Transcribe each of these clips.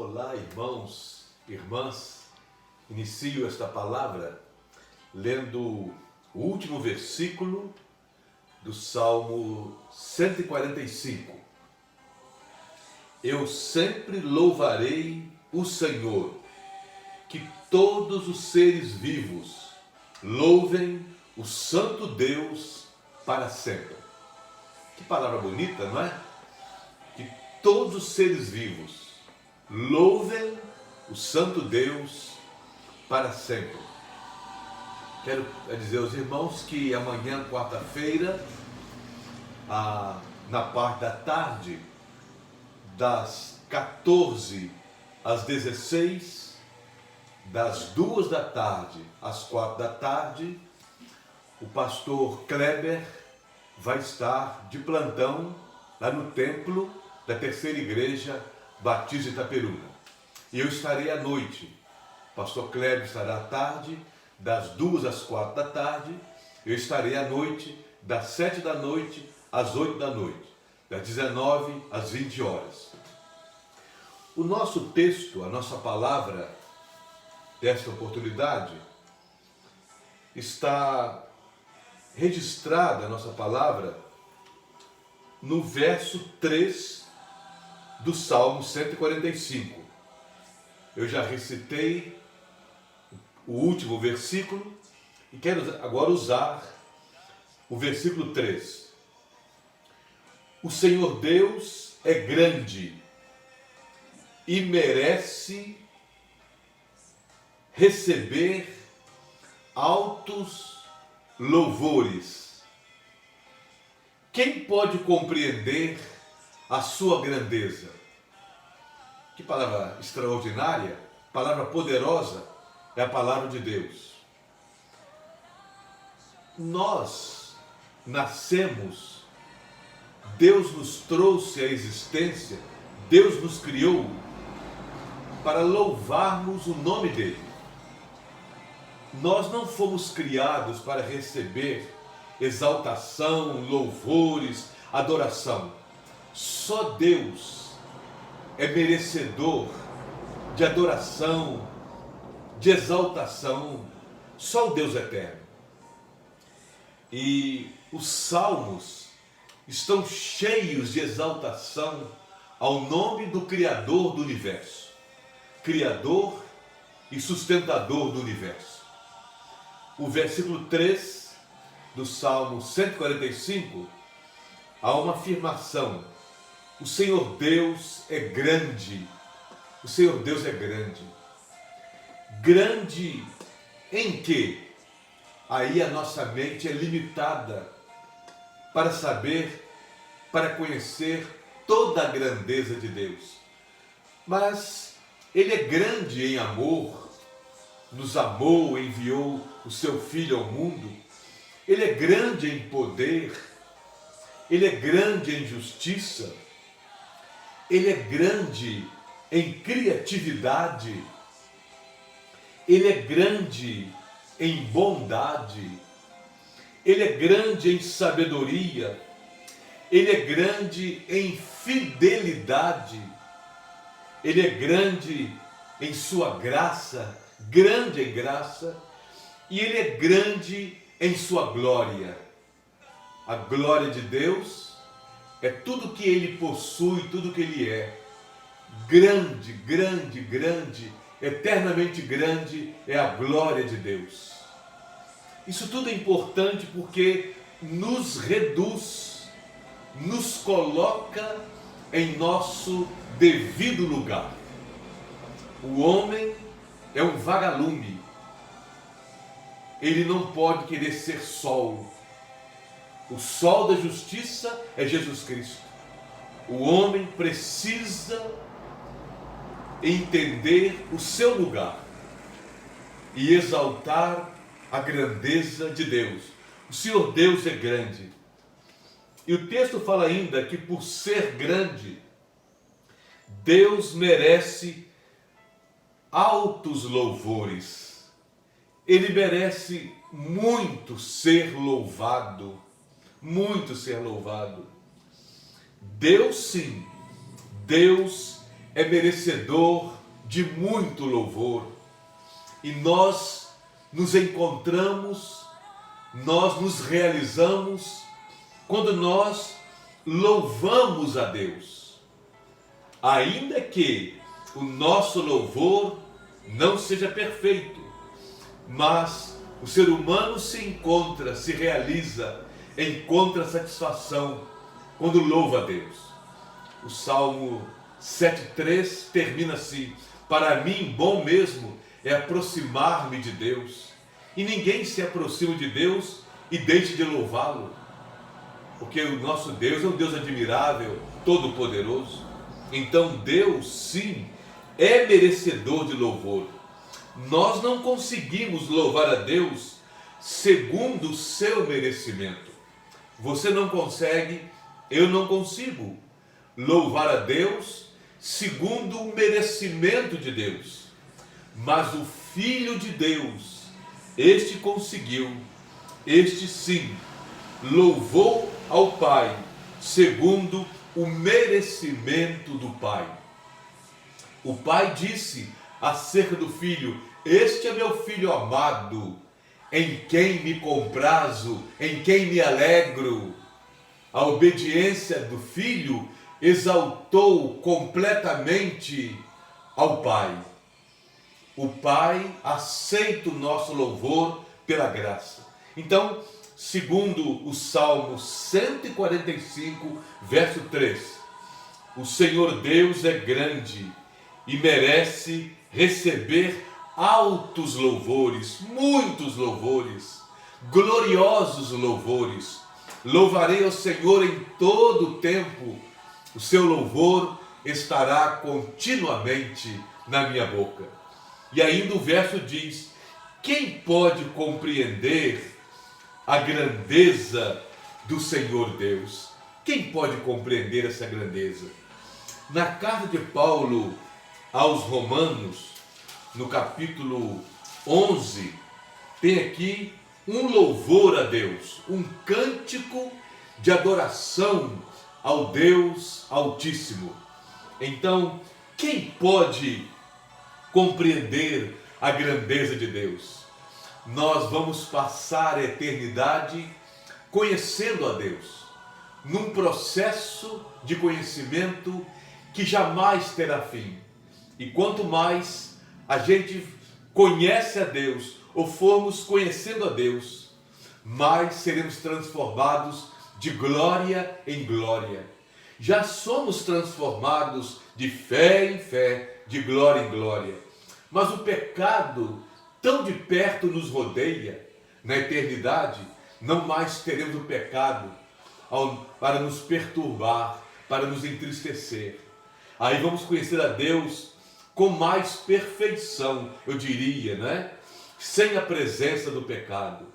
Olá, irmãos, irmãs. Inicio esta palavra lendo o último versículo do Salmo 145. Eu sempre louvarei o Senhor, que todos os seres vivos louvem o Santo Deus para sempre. Que palavra bonita, não é? Que todos os seres vivos louvem o Santo Deus para sempre. Quero dizer aos irmãos que amanhã, quarta-feira, na parte da tarde, das 14 às 16, das 2 da tarde às 4 da tarde, o pastor Kleber vai estar de plantão lá no templo da Terceira Igreja Batista Itaperuna. E eu estarei à noite. O pastor Kleber estará à tarde, das 2 às 4 da tarde. Eu estarei à noite, das 7 da noite às 8 da noite, das 19 às 20 horas. O nosso texto, a nossa palavra desta oportunidade, está registrada, a nossa palavra, no verso 3 do Salmo 145. Eu já recitei o último versículo e quero agora usar o versículo 3. O Senhor Deus é grande e merece receber altos louvores. Quem pode compreender a sua grandeza? Que palavra extraordinária, palavra poderosa é a palavra de Deus. Nós nascemos, Deus nos trouxe à existência, Deus nos criou para louvarmos o nome dele. Nós não fomos criados para receber exaltação, louvores, adoração. Só Deus é merecedor de adoração, de exaltação. Só o Deus eterno. E os salmos estão cheios de exaltação ao nome do Criador do universo. Criador e sustentador do universo. O versículo 3 do Salmo 145, há uma afirmação: o Senhor Deus é grande. O Senhor Deus é grande. Grande em quê? Aí a nossa mente é limitada para saber, para conhecer toda a grandeza de Deus. Mas Ele é grande em amor, nos amou, enviou o seu Filho ao mundo. Ele é grande em poder, Ele é grande em justiça, Ele é grande em criatividade, Ele é grande em bondade, Ele é grande em sabedoria, Ele é grande em fidelidade, Ele é grande em sua graça, grande em graça, e Ele é grande em sua glória. A glória de Deus é tudo que Ele possui, tudo que Ele é. Grande, grande, grande, eternamente grande é a glória de Deus. Isso tudo é importante porque nos reduz, nos coloca em nosso devido lugar. O homem é um vagalume. Ele não pode querer ser sol. O sol da justiça é Jesus Cristo. O homem precisa entender o seu lugar e exaltar a grandeza de Deus. O Senhor Deus é grande. E o texto fala ainda que por ser grande, Deus merece altos louvores. Ele merece muito ser louvado, muito ser louvado. Deus sim, Deus é merecedor de muito louvor. E nós nos encontramos, nós nos realizamos quando nós louvamos a Deus. Ainda que o nosso louvor não seja perfeito, mas o ser humano se encontra, se realiza, encontra satisfação quando louva a Deus. O Salmo 7,3 termina assim: para mim, bom mesmo é aproximar-me de Deus. E ninguém se aproxima de Deus e deixe de louvá-lo. Porque o nosso Deus é um Deus admirável, todo-poderoso. Então Deus, sim, é merecedor de louvor. Nós não conseguimos louvar a Deus segundo o seu merecimento. Você não consegue, eu não consigo louvar a Deus segundo o merecimento de Deus. Mas o Filho de Deus, este conseguiu, este sim, louvou ao Pai segundo o merecimento do Pai. O Pai disse acerca do Filho: este é meu Filho amado, em quem me comprazo, em quem me alegro. A obediência do Filho exaltou completamente ao Pai. O Pai aceita o nosso louvor pela graça. Então, segundo o Salmo 145, verso 3, o Senhor Deus é grande e merece receber altos louvores, muitos louvores, gloriosos louvores. Louvarei ao Senhor em todo o tempo, o seu louvor estará continuamente na minha boca. E ainda o verso diz: quem pode compreender a grandeza do Senhor Deus? Quem pode compreender essa grandeza? Na carta de Paulo aos Romanos, no capítulo 11, tem aqui um louvor a Deus, um cântico de adoração ao Deus Altíssimo. Então, quem pode compreender a grandeza de Deus? Nós vamos passar a eternidade conhecendo a Deus, num processo de conhecimento que jamais terá fim. E quanto mais a gente conhece a Deus, ou formos conhecendo a Deus, mais seremos transformados de glória em glória. Já somos transformados de fé em fé, de glória em glória. Mas o pecado tão de perto nos rodeia. Na eternidade, não mais teremos o pecado para nos perturbar, para nos entristecer. Aí vamos conhecer a Deus com mais perfeição, eu diria, né? Sem a presença do pecado.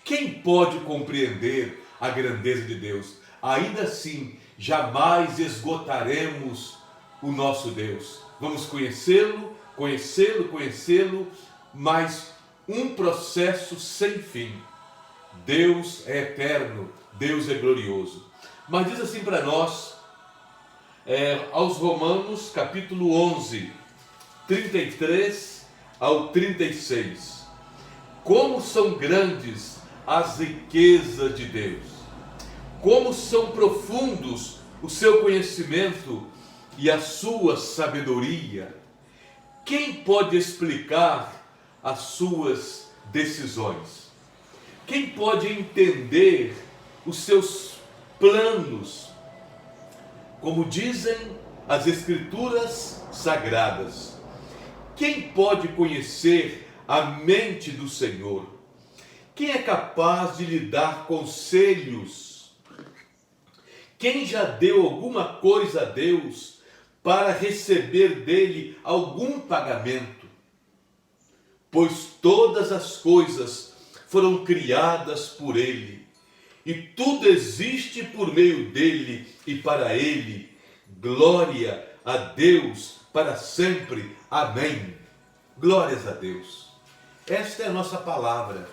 Quem pode compreender a grandeza de Deus? Ainda assim, jamais esgotaremos o nosso Deus. Vamos conhecê-lo, mas um processo sem fim. Deus é eterno, Deus é glorioso. Mas diz assim para nós, aos Romanos, capítulo 11, 33 ao 36. Como são grandes as riquezas de Deus, como são profundos o seu conhecimento e a sua sabedoria. Quem pode explicar as suas decisões? Quem pode entender os seus planos? Como dizem as Escrituras Sagradas, quem pode conhecer a mente do Senhor? Quem é capaz de lhe dar conselhos? Quem já deu alguma coisa a Deus para receber dele algum pagamento? Pois todas as coisas foram criadas por ele, e tudo existe por meio dele e para ele. Glória a Deus para sempre. Amém. Glórias a Deus. Esta é a nossa palavra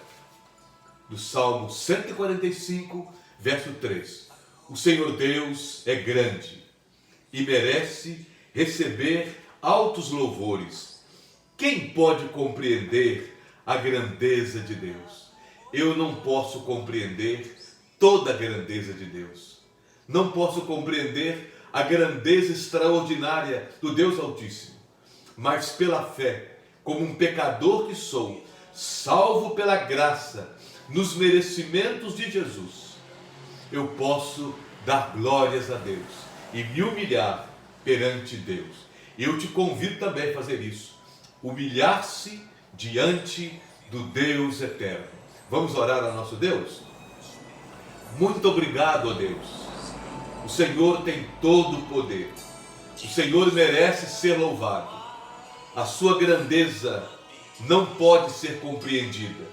do Salmo 145, verso 3. O Senhor Deus é grande e merece receber altos louvores. Quem pode compreender a grandeza de Deus? Eu não posso compreender toda a grandeza de Deus. Não posso compreender a grandeza extraordinária do Deus Altíssimo. Mas pela fé, como um pecador que sou, salvo pela graça, nos merecimentos de Jesus, eu posso dar glórias a Deus e me humilhar perante Deus. Eu te convido também a fazer isso. Humilhar-se diante do Deus eterno. Vamos orar ao nosso Deus? Muito obrigado, ó Deus. O Senhor tem todo o poder. O Senhor merece ser louvado. A sua grandeza não pode ser compreendida.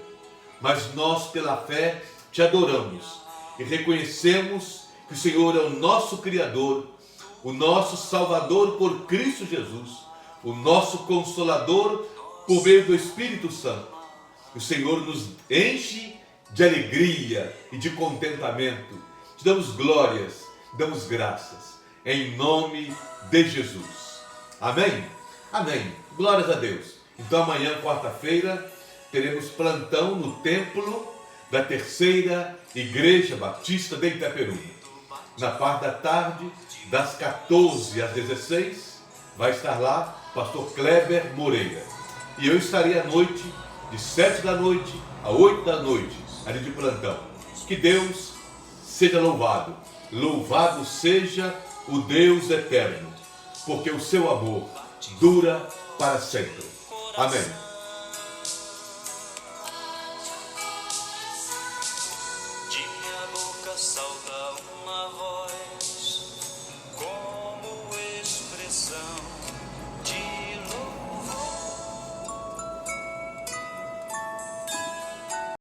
Mas nós, pela fé, te adoramos e reconhecemos que o Senhor é o nosso Criador, o nosso Salvador por Cristo Jesus, o nosso Consolador por meio do Espírito Santo. O Senhor nos enche de alegria e de contentamento. Te damos glórias, damos graças, em nome de Jesus. Amém? Amém. Glórias a Deus. Então amanhã, quarta-feira, teremos plantão no templo da Terceira Igreja Batista de Itaperuna. Na parte da tarde, das 14 às 16, vai estar lá pastor Kleber Moreira. E eu estarei à noite, de 7 da noite a 8 da noite, ali de plantão. Que Deus seja louvado. Louvado seja o Deus eterno, porque o seu amor dura para sempre. Amém.